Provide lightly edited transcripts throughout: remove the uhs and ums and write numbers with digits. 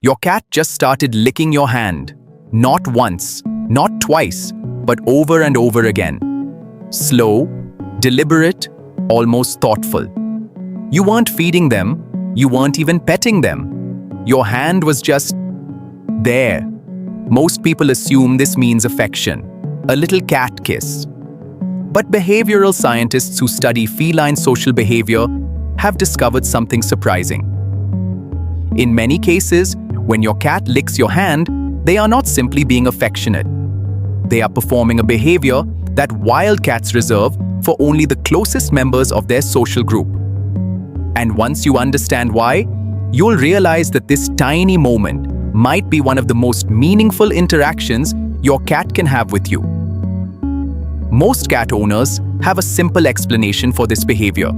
Your cat just started licking your hand. Not once, not twice, but over and over again. Slow, deliberate, almost thoughtful. You weren't feeding them, you weren't even petting them. Your hand was just there. Most people assume this means affection, a little cat kiss. But behavioral scientists who study feline social behavior have discovered something surprising. In many cases, when your cat licks your hand, they are not simply being affectionate. They are performing a behavior that wild cats reserve for only the closest members of their social group. And once you understand why, you'll realize that this tiny moment might be one of the most meaningful interactions your cat can have with you. Most cat owners have a simple explanation for this behavior.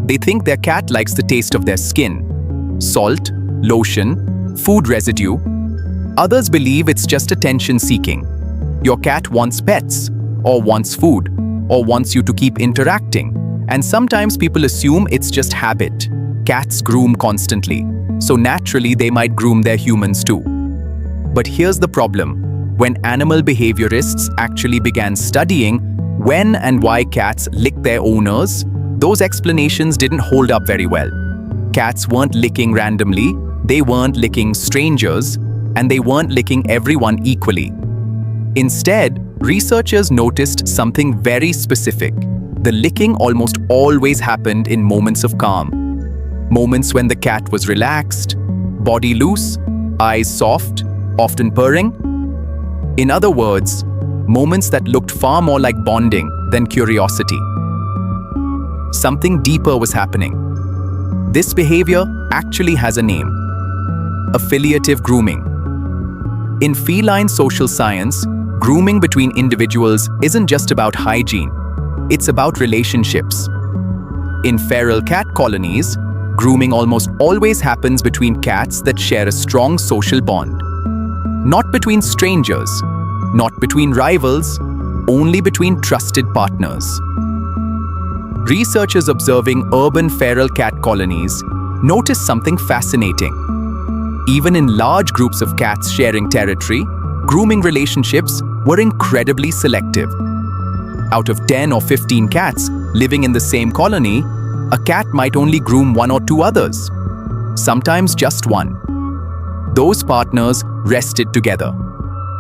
They think their cat likes the taste of their skin, salt, lotion, food residue. Others believe it's just attention seeking. Your cat wants pets, or wants food, or wants you to keep interacting. And sometimes people assume it's just habit. Cats groom constantly, so naturally they might groom their humans too. But here's the problem. When animal behaviorists actually began studying when and why cats lick their owners, those explanations didn't hold up very well. Cats weren't licking randomly, they weren't licking strangers, and they weren't licking everyone equally. Instead, researchers noticed something very specific. The licking almost always happened in moments of calm. Moments when the cat was relaxed, body loose, eyes soft, often purring. In other words, moments that looked far more like bonding than curiosity. Something deeper was happening. This behavior actually has a name: affiliative grooming. In feline social science, grooming between individuals isn't just about hygiene, it's about relationships. In feral cat colonies, grooming almost always happens between cats that share a strong social bond. Not between strangers, not between rivals, only between trusted partners. Researchers observing urban feral cat colonies noticed something fascinating. Even in large groups of cats sharing territory, grooming relationships were incredibly selective. Out of 10 or 15 cats living in the same colony, a cat might only groom 1 or 2 others, sometimes just one. Those partners rested together,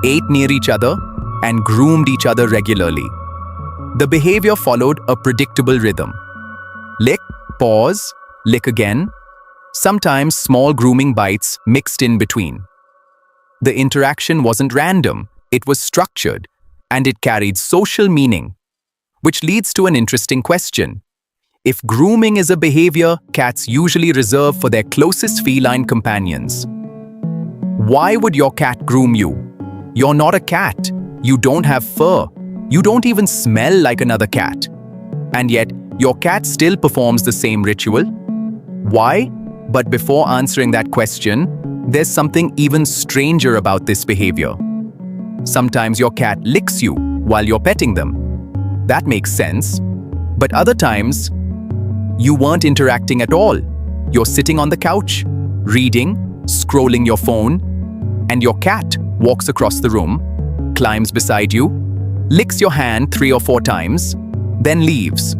ate near each other, and groomed each other regularly. The behavior followed a predictable rhythm. Lick, pause, lick again. Sometimes small grooming bites mixed in between. The interaction wasn't random, it was structured, and it carried social meaning. Which leads to an interesting question. If grooming is a behavior cats usually reserve for their closest feline companions, why would your cat groom you? You're not a cat. You don't have fur. You don't even smell like another cat. And yet, your cat still performs the same ritual? Why? But before answering that question, there's something even stranger about this behavior. Sometimes your cat licks you while you're petting them. That makes sense. But other times, you weren't interacting at all. You're sitting on the couch, reading, scrolling your phone, and your cat walks across the room, climbs beside you, licks your hand 3 or 4 times, then leaves.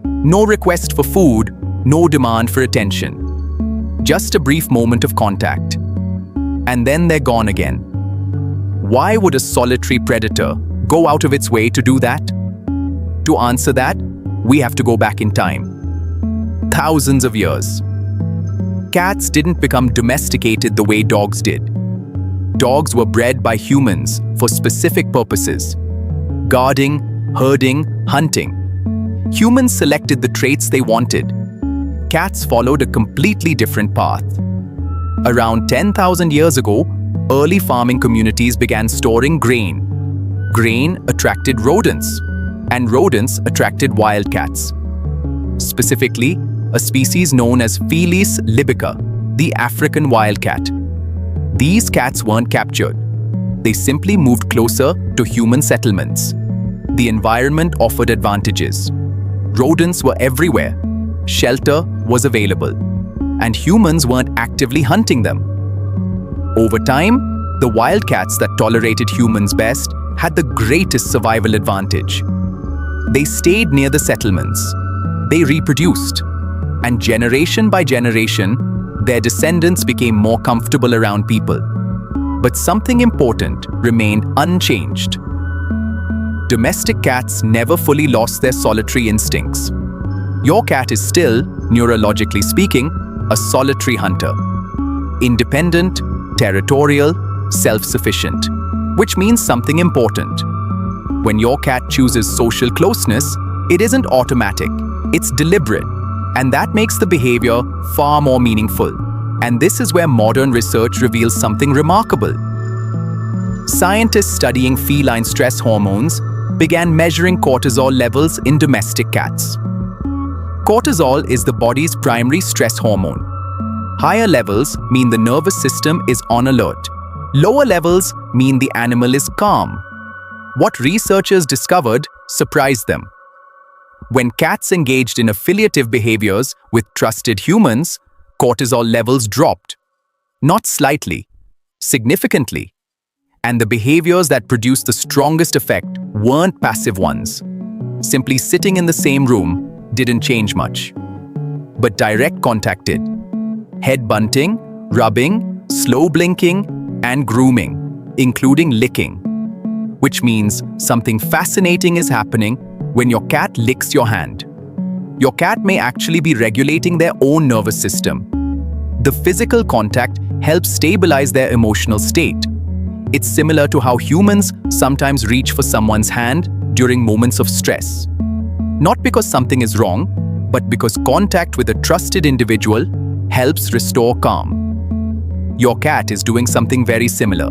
No request for food, no demand for attention. Just a brief moment of contact. And then they're gone again. Why would a solitary predator go out of its way to do that? To answer that, we have to go back in time. Thousands of years. Cats didn't become domesticated the way dogs did. Dogs were bred by humans for specific purposes: guarding, herding, hunting. Humans selected the traits they wanted. Cats followed a completely different path. Around 10,000 years ago, early farming communities began storing grain. Grain attracted rodents, and rodents attracted wildcats. Specifically, a species known as Felis lybica, the African wildcat. These cats weren't captured. They simply moved closer to human settlements. The environment offered advantages. Rodents were everywhere. Shelter was available. And humans weren't actively hunting them. Over time, the wild cats that tolerated humans best had the greatest survival advantage. They stayed near the settlements. They reproduced. And generation by generation, their descendants became more comfortable around people. But something important remained unchanged. Domestic cats never fully lost their solitary instincts. Your cat is still, neurologically speaking, a solitary hunter. Independent, territorial, self-sufficient, which means something important. When your cat chooses social closeness, it isn't automatic, it's deliberate, and that makes the behavior far more meaningful. And this is where modern research reveals something remarkable. Scientists studying feline stress hormones began measuring cortisol levels in domestic cats. Cortisol is the body's primary stress hormone. Higher levels mean the nervous system is on alert. Lower levels mean the animal is calm. What researchers discovered surprised them. When cats engaged in affiliative behaviors with trusted humans, cortisol levels dropped. Not slightly, significantly. And the behaviors that produced the strongest effect weren't passive ones. Simply sitting in the same room didn't change much. But direct contact did. Head bunting, rubbing, slow blinking, and grooming, including licking. Which means something fascinating is happening when your cat licks your hand. Your cat may actually be regulating their own nervous system. The physical contact helps stabilize their emotional state. It's similar to how humans sometimes reach for someone's hand during moments of stress. Not because something is wrong, but because contact with a trusted individual helps restore calm. Your cat is doing something very similar,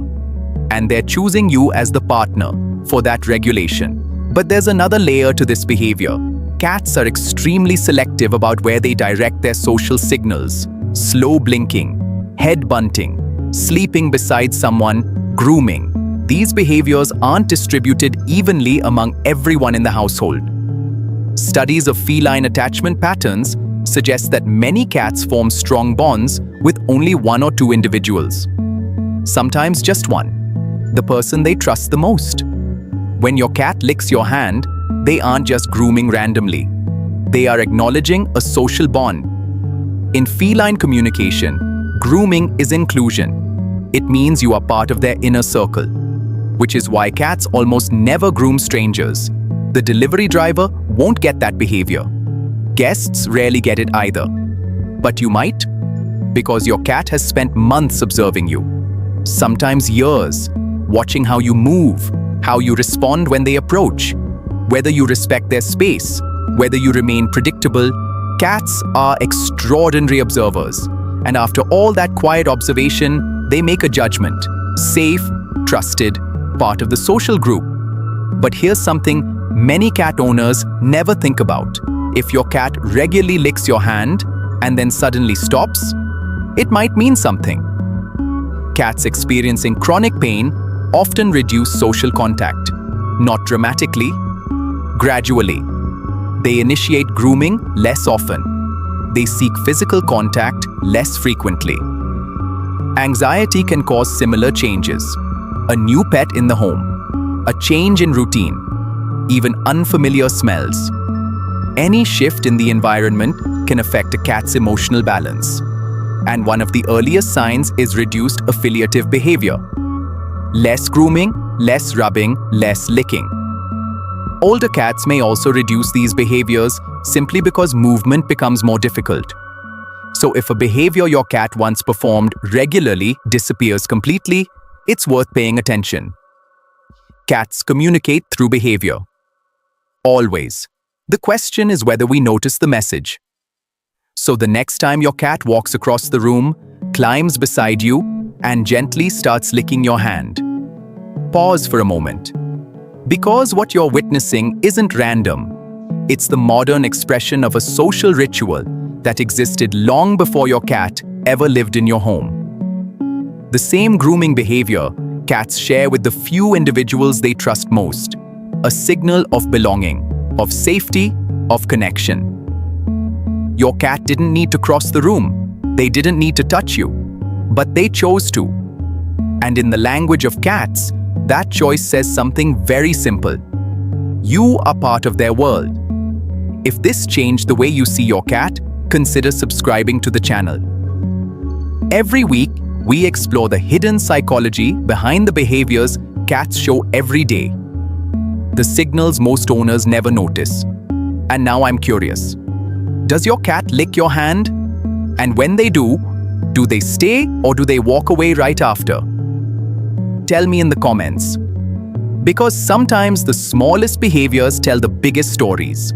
and they're choosing you as the partner for that regulation. But there's another layer to this behavior. Cats are extremely selective about where they direct their social signals. Slow blinking, head bunting, sleeping beside someone, grooming. These behaviors aren't distributed evenly among everyone in the household. Studies of feline attachment patterns suggest that many cats form strong bonds with only one or two individuals. Sometimes just one, the person they trust the most. When your cat licks your hand, they aren't just grooming randomly. They are acknowledging a social bond. In feline communication, grooming is inclusion. It means you are part of their inner circle, which is why cats almost never groom strangers. The delivery driver won't get that behavior. Guests rarely get it either. But you might, because your cat has spent months observing you, sometimes years, watching how you move, how you respond when they approach, whether you respect their space, whether you remain predictable. Cats are extraordinary observers, and after all that quiet observation, they make a judgment. Safe, trusted, part of the social group. But here's something many cat owners never think about. If your cat regularly licks your hand and then suddenly stops, it might mean something. Cats experiencing chronic pain often reduce social contact, not dramatically, gradually. They initiate grooming less often. They seek physical contact less frequently. Anxiety can cause similar changes. A new pet in the home, a change in routine, even unfamiliar smells. Any shift in the environment can affect a cat's emotional balance. And one of the earliest signs is reduced affiliative behavior. Less grooming, less rubbing, less licking. Older cats may also reduce these behaviors simply because movement becomes more difficult. So if a behavior your cat once performed regularly disappears completely, it's worth paying attention. Cats communicate through behavior. Always. The question is whether we notice the message. So the next time your cat walks across the room, climbs beside you, and gently starts licking your hand, pause for a moment. Because what you're witnessing isn't random. It's the modern expression of a social ritual that existed long before your cat ever lived in your home. The same grooming behavior cats share with the few individuals they trust most, a signal of belonging, of safety, of connection. Your cat didn't need to cross the room. They didn't need to touch you. But they chose to. And in the language of cats, that choice says something very simple. You are part of their world. If this changed the way you see your cat, consider subscribing to the channel. Every week, we explore the hidden psychology behind the behaviors cats show every day. The signals most owners never notice. And now I'm curious. Does your cat lick your hand? And when they do they stay or do they walk away right after? Tell me in the comments. Because sometimes the smallest behaviors tell the biggest stories.